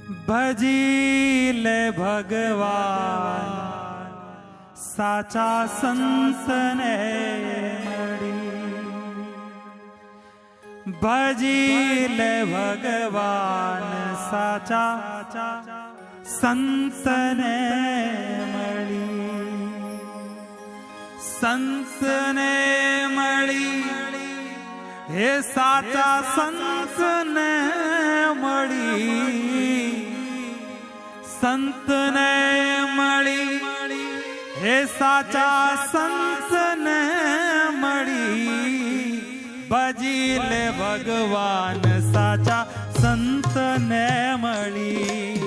ભજીલે ભગવાન સાચા સંતને મળી, ભજીલે ભગવાન સાચા સંતને મળી, સંતને મળી હે સાચા સંતને મળી, સંતને મળી હે સાચા સંતને મળી, ભજીલે ભગવાન સાચા સંતને મળી,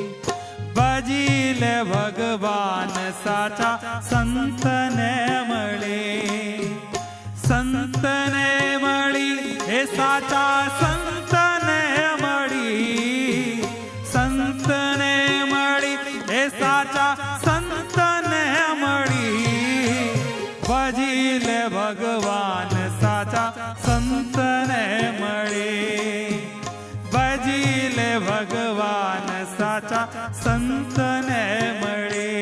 ભજીલે ભગવાન સાચા સંતને મળી, સંતને મળી હે સાચા સંતને મળી, સંતને મળી હે સાચા સંતને મળી, ભજીલે ભગવાન સાચા સંતને મળી, ભજીલે ભગવાન સાચા સંતને મળી.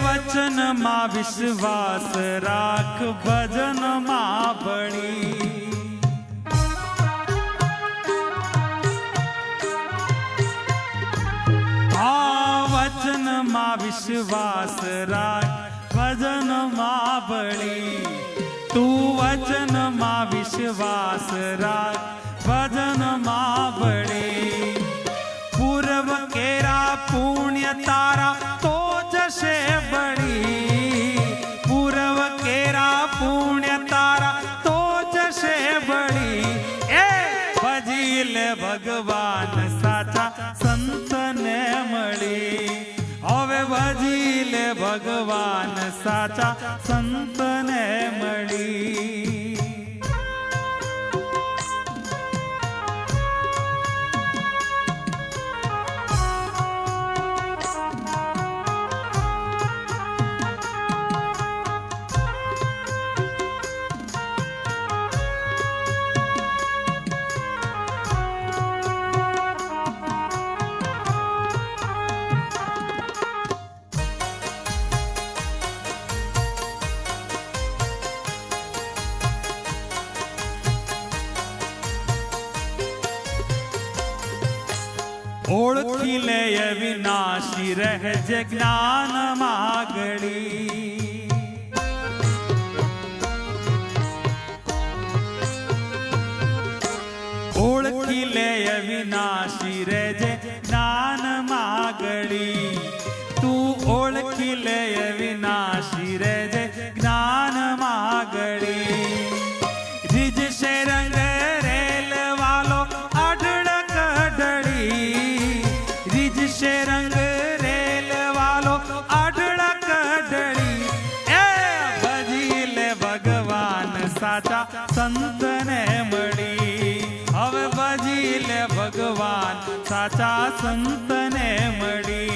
વચનમાં વિશ્વાસ રાખ, ભજનમાં ભળી, વચનમાં વિશ્વાસ રાખ, ભજનમાં ભળી, તું વચનમાં વિશ્વાસ રાખ, ભજનમાં ભળી, પૂર્વ કેરા પુણ્ય તારા તો જશે બળી, પૂર્વ કેરા પુણ્ય તારા તો જશે બળી, એ ભજીલે ભગવાન સાચા સંતને મળી, હવે ભજીલે ભગવાન સાચા સંતને મળી. ઓળખી લે અવિનાશી રહેજે જ્ઞાનમાં ગળી, ઓળખી લે અવિનાશી રહેજે જ્ઞાનમાં ગળી, તું ઓળખી લે અવિનાશી રહેજે જ્ઞાનમાં ગળી, રીજશે રંગ રેલ વાલો અઢળક ઢળી, રીજશે રંગ રેલ વાલો અઢળક ઢળી, એ ભજીલે ભગવાન સાચા સંતને મળી, હવે ભજીલે ભગવાન સાચા સંતને મળી.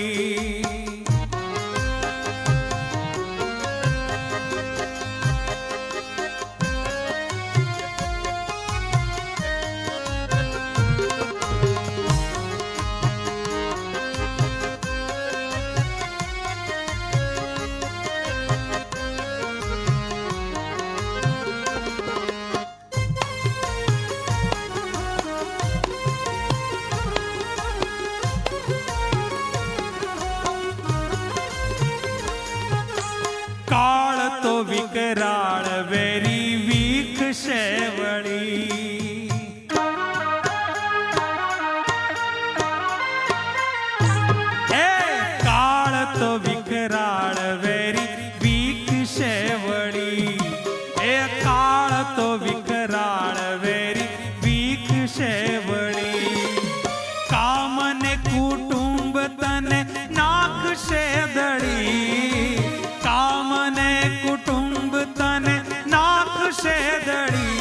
દળી કામ ને કુટુંબ તને નાખશે દળી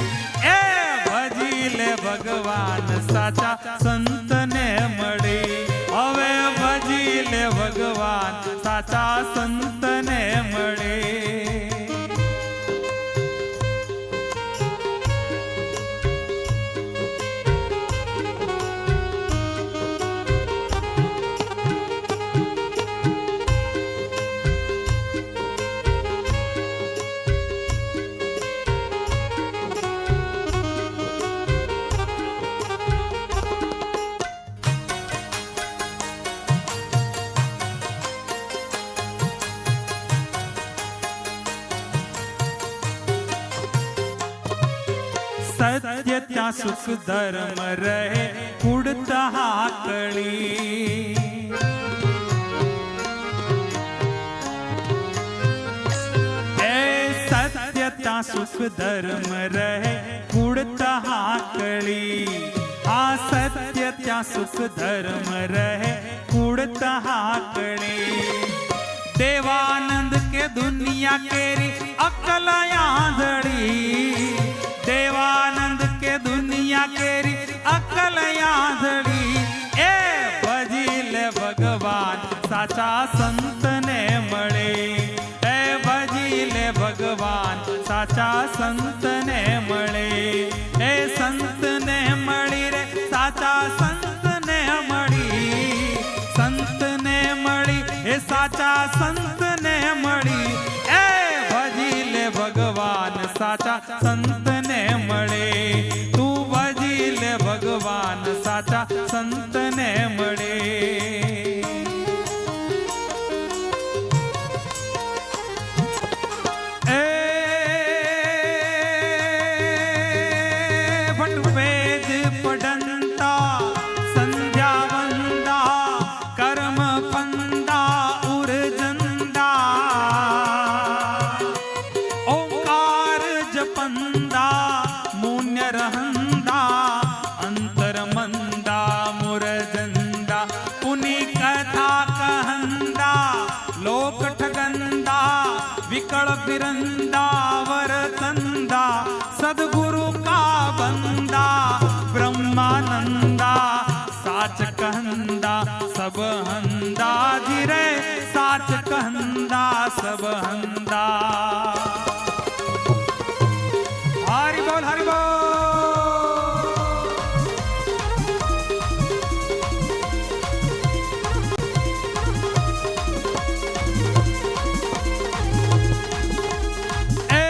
એ ભજી લે ભગવાન સાચા સંતને મળી હવે ભજી લે ભગવાન સાચા સંતને મળી સત્ય ત્યાં સુખ ધર્મ રહે કુડતા હાકળી એ સત્ય ત્યાં સુખ ધર્મ રહે કુડતા હાકળી આ સત્ય ત્યાં સુખ ધર્મ રહે કુડતા હાકળી દેવાનંદ કે દુનિયા કેરી અકલ આંધળી દેવાનંદ કે દુનિયા કેરી અકલ આંધળી એ ભજી લે ભગવાન સાચા સંતને મળે એ ભજી લે ભગવાન સાચા સંતને મળે એ સંતને મળી રે સાચા સંતને મળી સંતને મળી એ સાચા સંતને મળી એ ભજી લે ભગવાન સાચા સંતને મળે તું ભજી લે ભગવાન સાચા સંતને મળે એ ભટ વેદ પડંતા સંધ્યા વંદા કર્મ ફંદા ઉર્જંદા ઓંકાર જપંદા મુન્ય રહંદા અંતર મંદા મુરજંદા પુની કથા કહંદા લોક ઠગંદા વિકળ બિરંદા વરતંદા સદગુરુ કા બંદા બ્રહ્માનંદા સાચ કહંદા સબ હંદા ધીરે સાચ કહંદા સબ હંદા હરિ બોલ હરિ બોલ એ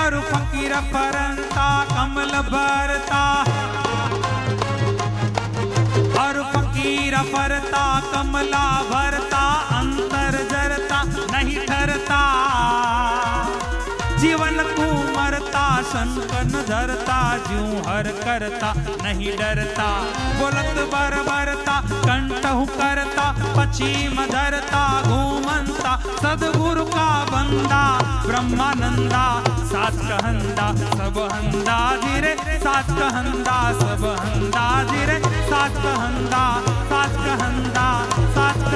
અર ફકીર પરંતા કમલ ભરતા અર ફકીર પરતા કમલા ભરતા અંતર જરતા નહીં ઠરતા जीवन कुमरता संकन धरता ज्यों हर करता नहीं डरता बोलत बरबरता कंठहु करता पश्चिम धरता घूमंता सदगुरु का बंदा ब्रह्मानंदा सात कहंदा सब हंदा धीरे सात कहंदा सब हंदा धीरे सात कहंदा सात कहंदा सात